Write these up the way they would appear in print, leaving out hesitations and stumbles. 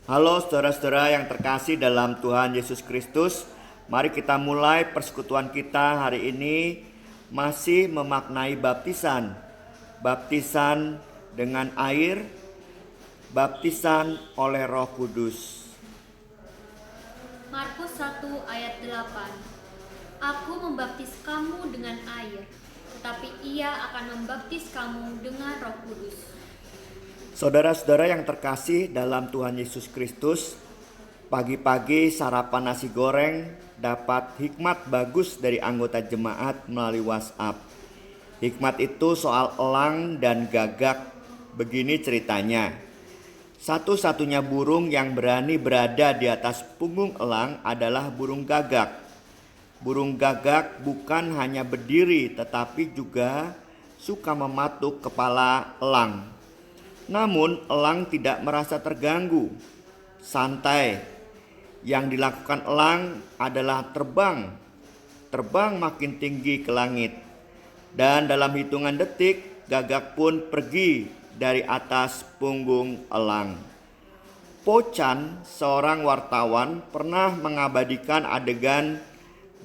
Halo saudara-saudara yang terkasih dalam Tuhan Yesus Kristus. Mari kita mulai persekutuan kita hari ini masih memaknai baptisan. Baptisan dengan air, baptisan oleh Roh Kudus. Markus 1 ayat 8. Aku membaptis kamu dengan air, tetapi ia akan membaptis kamu dengan Roh Kudus. Saudara-saudara yang terkasih dalam Tuhan Yesus Kristus, pagi-pagi sarapan nasi goreng dapat hikmat bagus dari anggota jemaat melalui WhatsApp. Hikmat itu soal elang dan gagak. Begini ceritanya. Satu-satunya burung yang berani berada di atas punggung elang adalah burung gagak. Burung gagak bukan hanya berdiri tetapi juga suka mematuk kepala elang. Namun elang tidak merasa terganggu, santai. Yang dilakukan elang adalah terbang makin tinggi ke langit. Dan dalam hitungan detik, gagak pun pergi dari atas punggung elang. Po Chan, seorang wartawan, pernah mengabadikan adegan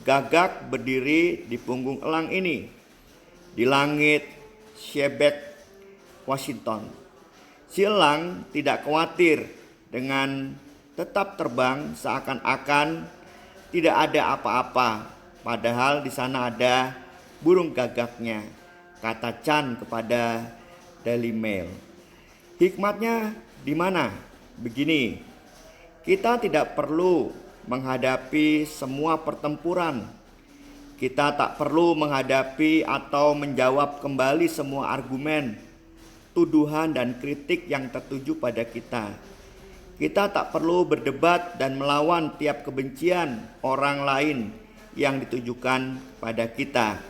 gagak berdiri di punggung elang ini di langit Seabed, Washington. Si elang tidak khawatir dengan tetap terbang seakan-akan tidak ada apa-apa, padahal di sana ada burung gagaknya, kata Chan kepada Daily Mail. Hikmatnya di mana? Begini, kita tidak perlu menghadapi semua pertempuran. Kita tak perlu menghadapi atau menjawab kembali semua argumen, tuduhan dan kritik yang tertuju pada kita. Kita tak perlu berdebat dan melawan tiap kebencian orang lain yang ditujukan pada kita.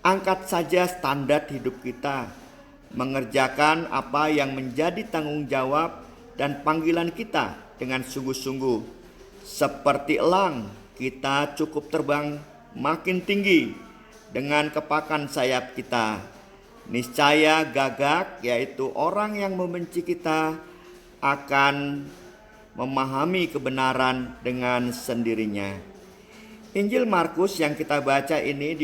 Angkat saja standar hidup kita, mengerjakan apa yang menjadi tanggung jawab dan panggilan kita dengan sungguh-sungguh. Seperti elang, kita cukup terbang makin tinggi dengan kepakan sayap kita. Niscaya gagak, yaitu orang yang membenci kita, akan memahami kebenaran dengan sendirinya. Injil Markus yang kita baca ini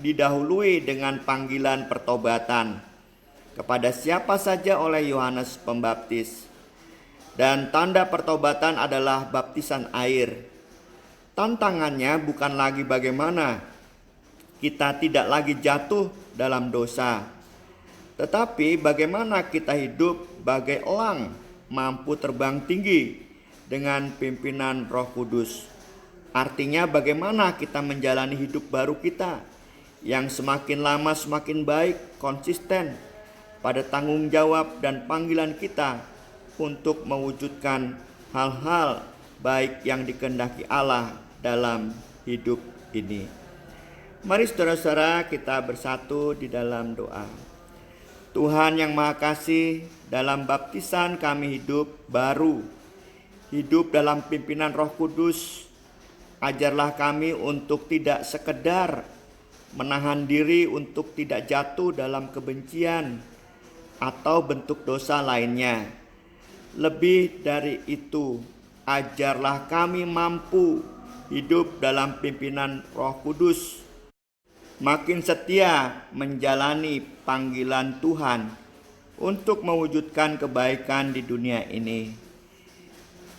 didahului dengan panggilan pertobatan kepada siapa saja oleh Yohanes Pembaptis. Dan tanda pertobatan adalah baptisan air. Tantangannya bukan lagi bagaimana kita tidak lagi jatuh dalam dosa, tetapi bagaimana kita hidup bagai elang mampu terbang tinggi dengan pimpinan Roh Kudus. Artinya bagaimana kita menjalani hidup baru kita yang semakin lama semakin baik, konsisten pada tanggung jawab dan panggilan kita untuk mewujudkan hal-hal baik yang dikehendaki Allah dalam hidup ini. Mari saudara-saudara kita bersatu di dalam doa. Tuhan yang Maha Kasih, dalam baptisan kami hidup baru, hidup dalam pimpinan Roh Kudus. Ajarlah kami untuk tidak sekedar menahan diri untuk tidak jatuh dalam kebencian atau bentuk dosa lainnya. Lebih dari itu, ajarlah kami mampu hidup dalam pimpinan Roh Kudus, makin setia menjalani panggilan Tuhan untuk mewujudkan kebaikan di dunia ini.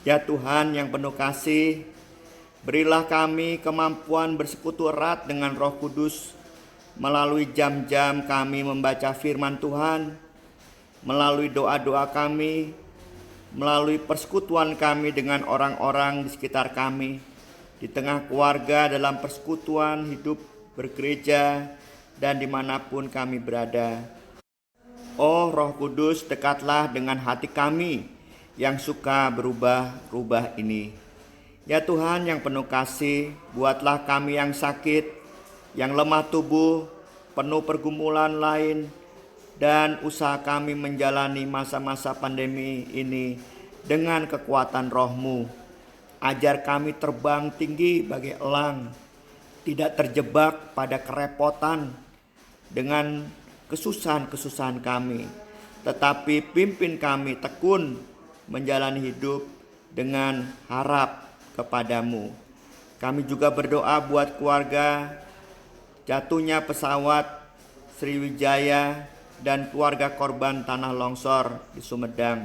Ya Tuhan yang penuh kasih, berilah kami kemampuan bersekutu erat dengan Roh Kudus melalui jam-jam kami membaca firman Tuhan, melalui doa-doa kami, melalui persekutuan kami dengan orang-orang di sekitar kami, di tengah keluarga, dalam persekutuan hidup bergereja, dan dimanapun kami berada. Oh Roh Kudus, dekatlah dengan hati kami yang suka berubah-ubah ini. Ya Tuhan yang penuh kasih, buatlah kami yang sakit, yang lemah tubuh, penuh pergumulan lain, dan usaha kami menjalani masa-masa pandemi ini dengan kekuatan Roh-Mu. Ajar kami terbang tinggi bagai elang, tidak terjebak pada kerepotan dengan kesusahan-kesusahan kami, tetapi pimpin kami tekun menjalani hidup dengan harap kepadamu. Kami juga berdoa buat keluarga jatuhnya pesawat Sriwijaya dan keluarga korban tanah longsor di Sumedang.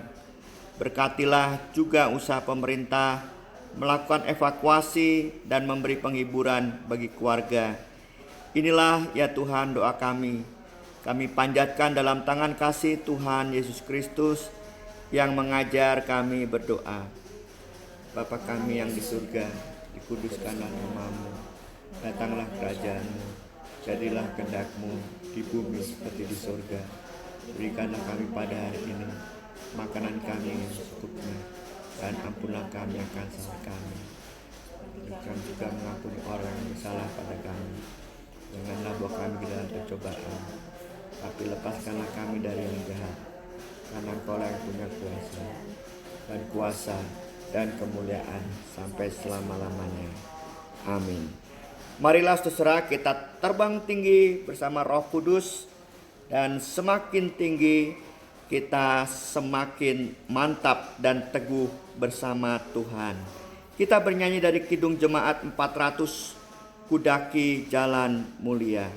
Berkatilah juga usaha pemerintah melakukan evakuasi dan memberi penghiburan bagi keluarga. Inilah ya Tuhan doa kami. Kami panjatkan dalam tangan kasih Tuhan Yesus Kristus yang mengajar kami berdoa. Bapa kami yang di surga, dikuduskanlah namamu. Datanglah kerajaanmu, jadilah kehendak-Mu di bumi seperti di surga. Berikanlah kami pada hari ini makanan kami yang secukupnya, dan ampunlah kami akan salah kami. Kami juga mengampuni orang yang bersalah pada kami. Janganlah bawa kami ke dalam percobaan, tapi lepaskanlah kami dari yang jahat. Karena Engkau yang punya kuasa dan kemuliaan sampai selama-lamanya. Amin. Marilah saudara kita terbang tinggi bersama Roh Kudus, dan semakin tinggi kita semakin mantap dan teguh bersama Tuhan. Kita bernyanyi dari Kidung Jemaat 400, Kudaki Jalan Mulia.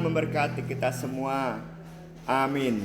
Memberkati kita semua. Amin.